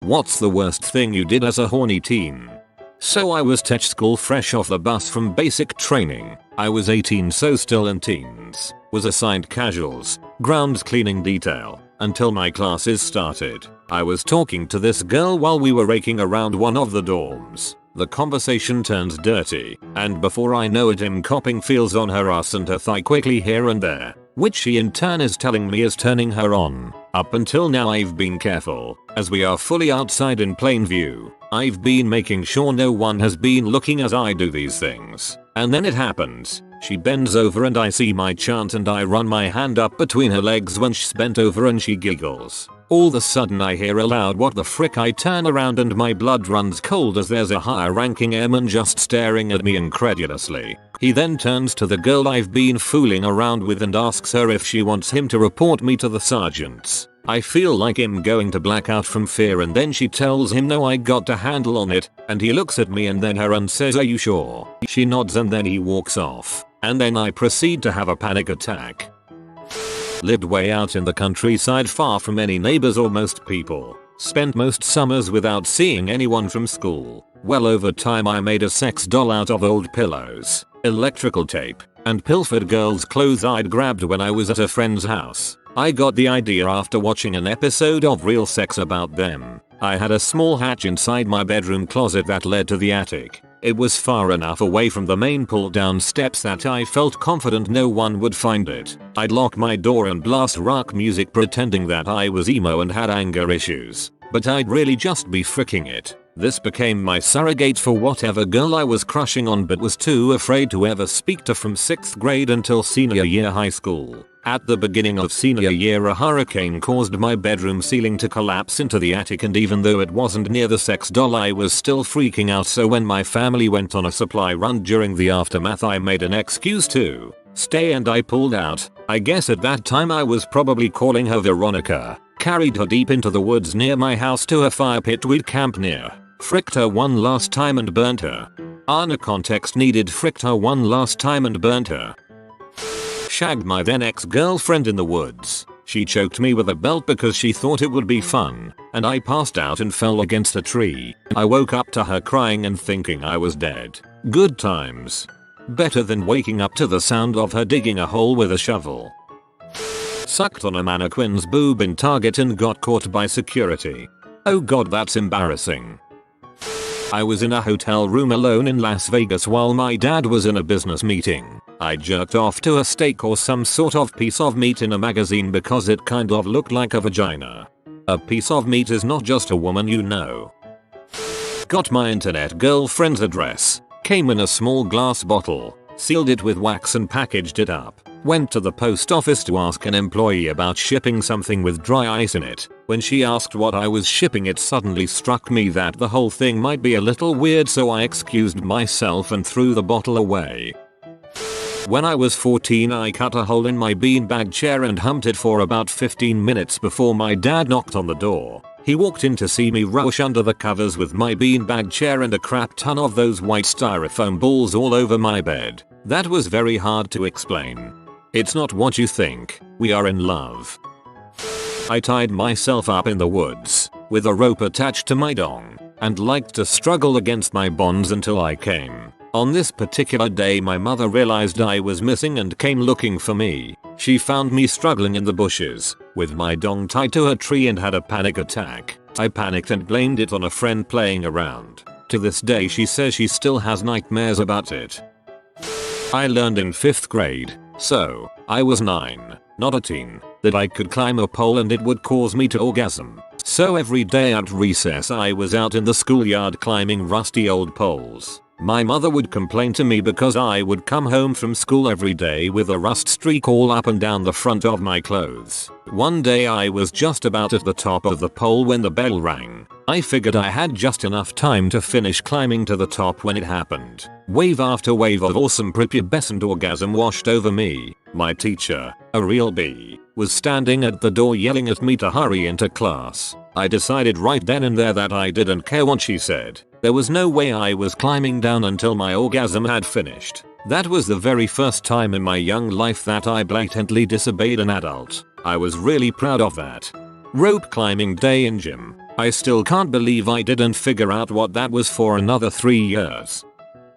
What's the worst thing you did as a horny teen? So I was tech school fresh off the bus from basic training. I was 18 so still in teens. Was assigned casuals, grounds cleaning detail, until my classes started. I was talking to this girl while we were raking around one of the dorms. The conversation turns dirty, and before I know it I'm copping feels on her ass and her thigh quickly here and there, which she in turn is telling me is turning her on. Up until now I've been careful, as we are fully outside in plain view. I've been making sure no one has been looking as I do these things. And then it happens. She bends over and I see my chance and I run my hand up between her legs when she's bent over and she giggles. All of a sudden I hear a loud what the frick. I turn around and my blood runs cold as there's a higher ranking airman just staring at me incredulously. He then turns to the girl I've been fooling around with and asks her if she wants him to report me to the sergeants. I feel like I'm going to black out from fear and then she tells him no, I got a handle on it, and he looks at me and then her and says, are you sure? She nods and then he walks off. And then I proceed to have a panic attack. Lived way out in the countryside far from any neighbors or most people. Spent most summers without seeing anyone from school. Well over time I made a sex doll out of old pillows, electrical tape, and pilfered girls' clothes I'd grabbed when I was at a friend's house. I got the idea after watching an episode of Real Sex about them. I had a small hatch inside my bedroom closet that led to the attic. It was far enough away from the main pull down steps that I felt confident no one would find it. I'd lock my door and blast rock music pretending that I was emo and had anger issues. But I'd really just be fricking it. This became my surrogate for whatever girl I was crushing on but was too afraid to ever speak to from 6th grade until senior year high school. At the beginning of senior year a hurricane caused my bedroom ceiling to collapse into the attic, and even though it wasn't near the sex doll I was still freaking out, so when my family went on a supply run during the aftermath I made an excuse to stay and I pulled out. I guess at that time I was probably calling her Veronica. Carried her deep into the woods near my house to a fire pit we'd camp near. Fricked her one last time and burnt her. No context needed. Fricked her one last time and burnt her. Shagged my then ex-girlfriend in the woods. She choked me with a belt because she thought it would be fun, and I passed out and fell against a tree. I woke up to her crying and thinking I was dead. Good times. Better than waking up to the sound of her digging a hole with a shovel. Sucked on a mannequin's boob in Target and got caught by security. Oh god, that's embarrassing. I was in a hotel room alone in Las Vegas while my dad was in a business meeting. I jerked off to a steak or some sort of piece of meat in a magazine because it kind of looked like a vagina. A piece of meat is not just a woman, you know. Got my internet girlfriend's address. Came in a small glass bottle. Sealed it with wax and packaged it up. Went to the post office to ask an employee about shipping something with dry ice in it. When she asked what I was shipping, it suddenly struck me that the whole thing might be a little weird, so I excused myself and threw the bottle away. When I was 14 I cut a hole in my beanbag chair and humped it for about 15 minutes before my dad knocked on the door. He walked in to see me rush under the covers with my beanbag chair and a crap ton of those white styrofoam balls all over my bed. That was very hard to explain. It's not what you think. We are in love. I tied myself up in the woods with a rope attached to my dong and liked to struggle against my bonds until I came. On this particular day my mother realized I was missing and came looking for me. She found me struggling in the bushes with my dong tied to a tree and had a panic attack. I panicked and blamed it on a friend playing around. To this day she says she still has nightmares about it. I learned in 5th grade, so I was 9, not a teen, that I could climb a pole and it would cause me to orgasm. So every day at recess I was out in the schoolyard climbing rusty old poles. My mother would complain to me because I would come home from school every day with a rust streak all up and down the front of my clothes. One day I was just about at the top of the pole when the bell rang. I figured I had just enough time to finish climbing to the top when it happened. Wave after wave of awesome prepubescent orgasm washed over me. My teacher, a real bee, was standing at the door yelling at me to hurry into class. I decided right then and there that I didn't care what she said. There was no way I was climbing down until my orgasm had finished. That was the very first time in my young life that I blatantly disobeyed an adult. I was really proud of that. Rope climbing day in gym. I still can't believe I didn't figure out what that was for another 3 years.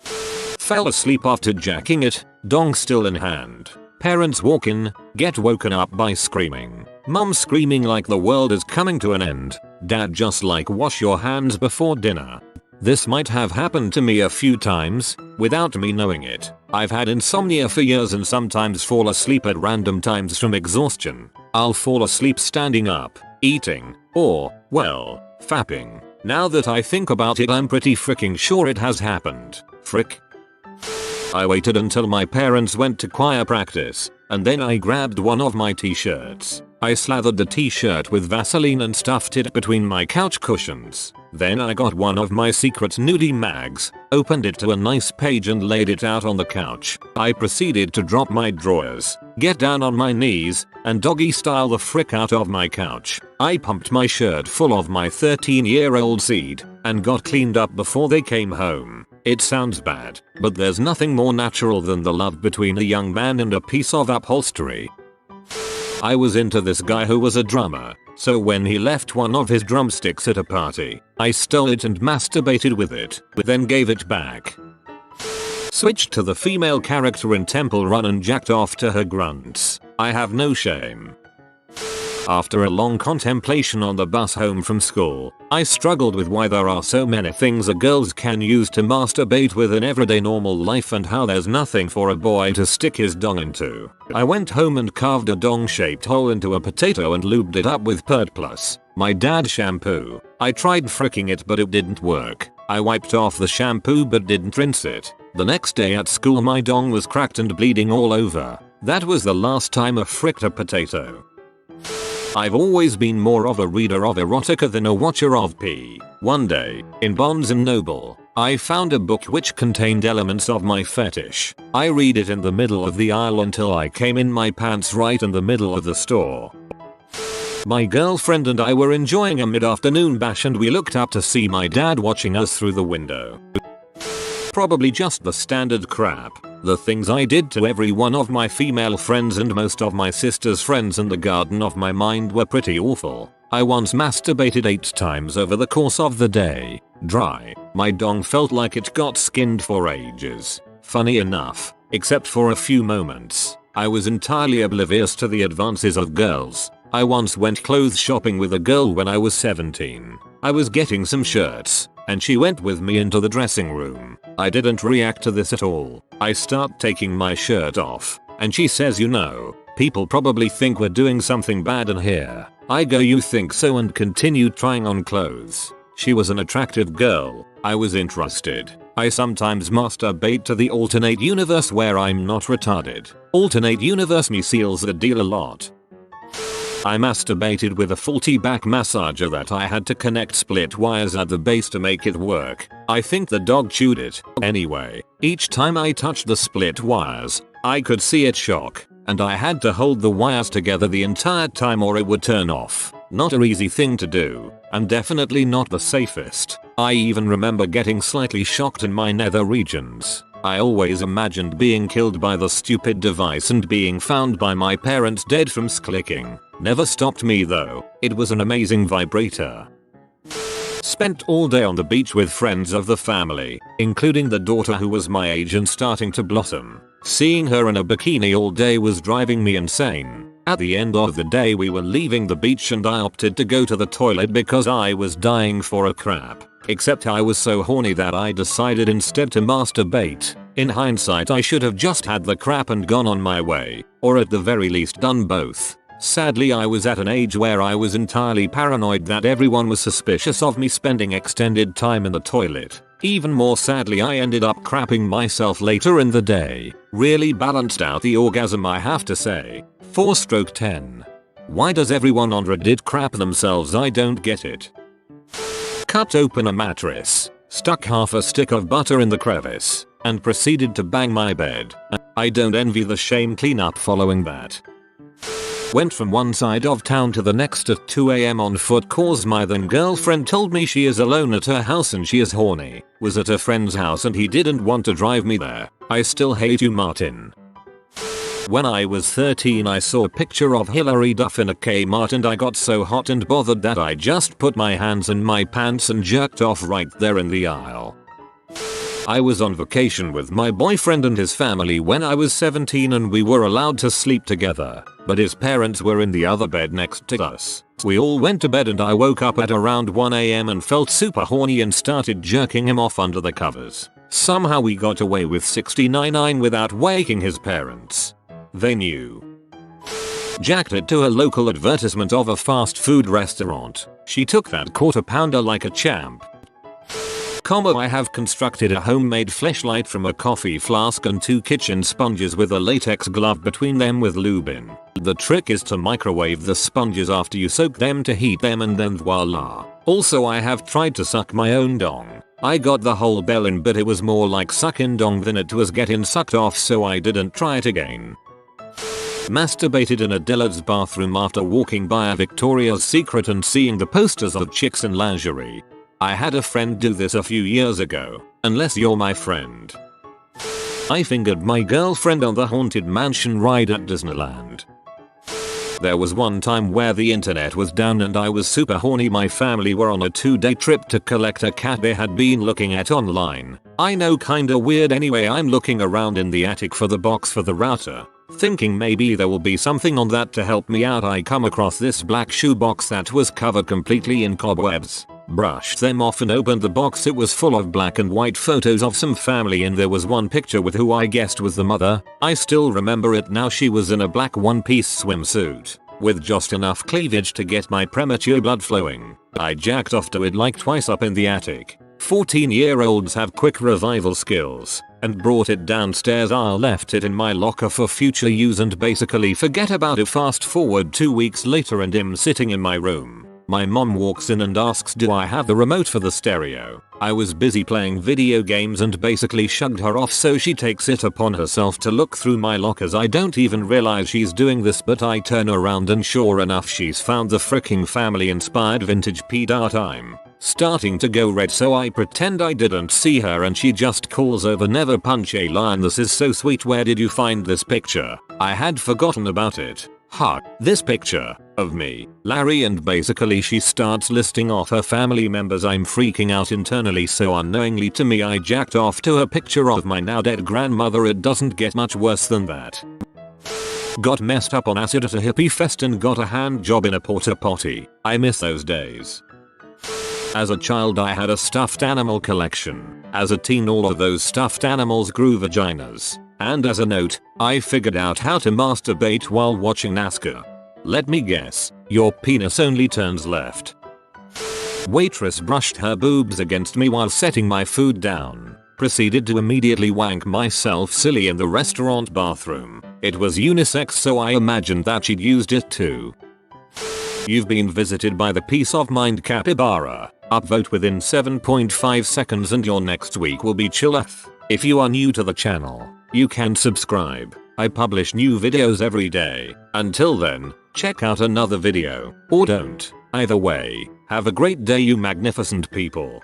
Fell asleep after jacking it, dong still in hand. Parents walk in, get woken up by screaming. Mom screaming like the world is coming to an end. Dad just like wash your hands before dinner. This might have happened to me a few times, without me knowing it. I've had insomnia for years and sometimes fall asleep at random times from exhaustion. I'll fall asleep standing up, eating, or, well, fapping. Now that I think about it, I'm pretty freaking sure it has happened. Frick. I waited until my parents went to choir practice, and then I grabbed one of my t-shirts. I slathered the t-shirt with Vaseline and stuffed it between my couch cushions. Then I got one of my secret nudie mags, opened it to a nice page and laid it out on the couch. I proceeded to drop my drawers, get down on my knees, and doggy style the frick out of my couch. I pumped my shirt full of my 13-year-old seed, and got cleaned up before they came home. It sounds bad, but there's nothing more natural than the love between a young man and a piece of upholstery. I was into this guy who was a drummer, so when he left one of his drumsticks at a party, I stole it and masturbated with it, then gave it back. Switched to the female character in Temple Run and jacked off to her grunts. I have no shame. After a long contemplation on the bus home from school, I struggled with why there are so many things a girls can use to masturbate with in everyday normal life and how there's nothing for a boy to stick his dong into. I went home and carved a dong-shaped hole into a potato and lubed it up with Pert Plus, my dad's shampoo. I tried fricking it but it didn't work. I wiped off the shampoo but didn't rinse it. The next day at school my dong was cracked and bleeding all over. That was the last time I fricked a potato. I've always been more of a reader of erotica than a watcher of pee. One day, in Barnes & Noble, I found a book which contained elements of my fetish. I read it in the middle of the aisle until I came in my pants right in the middle of the store. My girlfriend and I were enjoying a mid-afternoon bash and we looked up to see my dad watching us through the window. Probably just the standard crap. The things I did to every one of my female friends and most of my sister's friends in the garden of my mind were pretty awful. I once masturbated 8 times over the course of the day. Dry. My dong felt like it got skinned for ages. Funny enough, except for a few moments, I was entirely oblivious to the advances of girls. I once went clothes shopping with a girl when I was 17. I was getting some shirts, and she went with me into the dressing room. I didn't react to this at all. I start taking my shirt off, and she says, "You know, people probably think we're doing something bad in here." I go, "You think so?" and continued trying on clothes. She was an attractive girl. I was interested. I sometimes masturbate to the alternate universe where I'm not retarded. Alternate universe me seals the deal a lot. I masturbated with a faulty back massager that I had to connect split wires at the base to make it work. I think the dog chewed it. Anyway, each time I touched the split wires, I could see it shock, and I had to hold the wires together the entire time or it would turn off. Not an easy thing to do, and definitely not the safest. I even remember getting slightly shocked in my nether regions. I always imagined being killed by the stupid device and being found by my parents dead from clicking. Never stopped me though. It was an amazing vibrator. Spent all day on the beach with friends of the family, including the daughter who was my age and starting to blossom. Seeing her in a bikini all day was driving me insane. At the end of the day we were leaving the beach and I opted to go to the toilet because I was dying for a crap. Except I was so horny that I decided instead to masturbate. In hindsight I should have just had the crap and gone on my way, or at the very least done both. Sadly I was at an age where I was entirely paranoid that everyone was suspicious of me spending extended time in the toilet. Even more sadly I ended up crapping myself later in the day. Really balanced out the orgasm I have to say. 4/10. Why does everyone on Reddit crap themselves? I don't get it. Cut open a mattress, stuck half a stick of butter in the crevice, and proceeded to bang my bed. I don't envy the shame cleanup following that. Went from one side of town to the next at 2 AM on foot cause my then girlfriend told me she is alone at her house and she is horny. Was at a friend's house and he didn't want to drive me there. I still hate you, Martin. When I was 13 I saw a picture of Hilary Duff in a Kmart and I got so hot and bothered that I just put my hands in my pants and jerked off right there in the aisle. I was on vacation with my boyfriend and his family when I was 17 and we were allowed to sleep together, but his parents were in the other bed next to us. We all went to bed and I woke up at around 1 AM and felt super horny and started jerking him off under the covers. Somehow we got away with 69 without waking his parents. They knew. Jacked it to a local advertisement of a fast food restaurant. She took that quarter pounder like a champ. I have constructed a homemade fleshlight from a coffee flask and 2 kitchen sponges with a latex glove between them with lube in. The trick is to microwave the sponges after you soak them to heat them and then voila. Also I have tried to suck my own dong. I got the whole bell in but it was more like sucking dong than it was getting sucked off so I didn't try it again. Masturbated in a Dillard's bathroom after walking by a Victoria's Secret and seeing the posters of chicks in lingerie. I had a friend do this a few years ago, unless you're my friend. I fingered my girlfriend on the Haunted Mansion ride at Disneyland. There was one time where the internet was down and I was super horny. My family were on a 2-day trip to collect a cat they had been looking at online. I know, kinda weird. Anyway, I'm looking around in the attic for the box for the router, thinking maybe there will be something on that to help me out. I come across this black shoebox that was covered completely in cobwebs. Brushed them off and opened the box. It was full of black and white photos of some family and there was one picture with who I guessed was the mother. I still remember it now. She was in a black one-piece swimsuit with just enough cleavage to get my premature blood flowing. I jacked off to it like twice up in the attic. 14-year-olds have quick revival skills and brought it downstairs. I left it in my locker for future use and basically forget about it. Fast forward 2 weeks later and I'm sitting in my room. My mom walks in and asks, do I have the remote for the stereo? I was busy playing video games and basically shrugged her off, so she takes it upon herself to look through my lockers. I don't even realize she's doing this, but I turn around and sure enough she's found the fricking family inspired vintage p-dart. I'm starting to go red, so I pretend I didn't see her and she just calls over, never punch a lion. This is so sweet. Where did you find this picture? I had forgotten about it. This picture of me, Larry, and basically she starts listing off her family members. I'm freaking out internally, so unknowingly to me I jacked off to a picture of my now dead grandmother. It doesn't get much worse than that. Got messed up on acid at a hippie fest and got a hand job in a porta potty. I miss those days. As a child I had a stuffed animal collection. As a teen all of those stuffed animals grew vaginas. And as a note, I figured out how to masturbate while watching NASCAR. Let me guess, your penis only turns left. Waitress brushed her boobs against me while setting my food down. Proceeded to immediately wank myself silly in the restaurant bathroom. It was unisex, so I imagined that she'd used it too. You've been visited by the peace of mind capybara. Upvote within 7.5 seconds and your next week will be chilleth. If you are new to the channel, you can subscribe. I publish new videos every day. Until then, check out another video, or don't. Either way, have a great day, you magnificent people.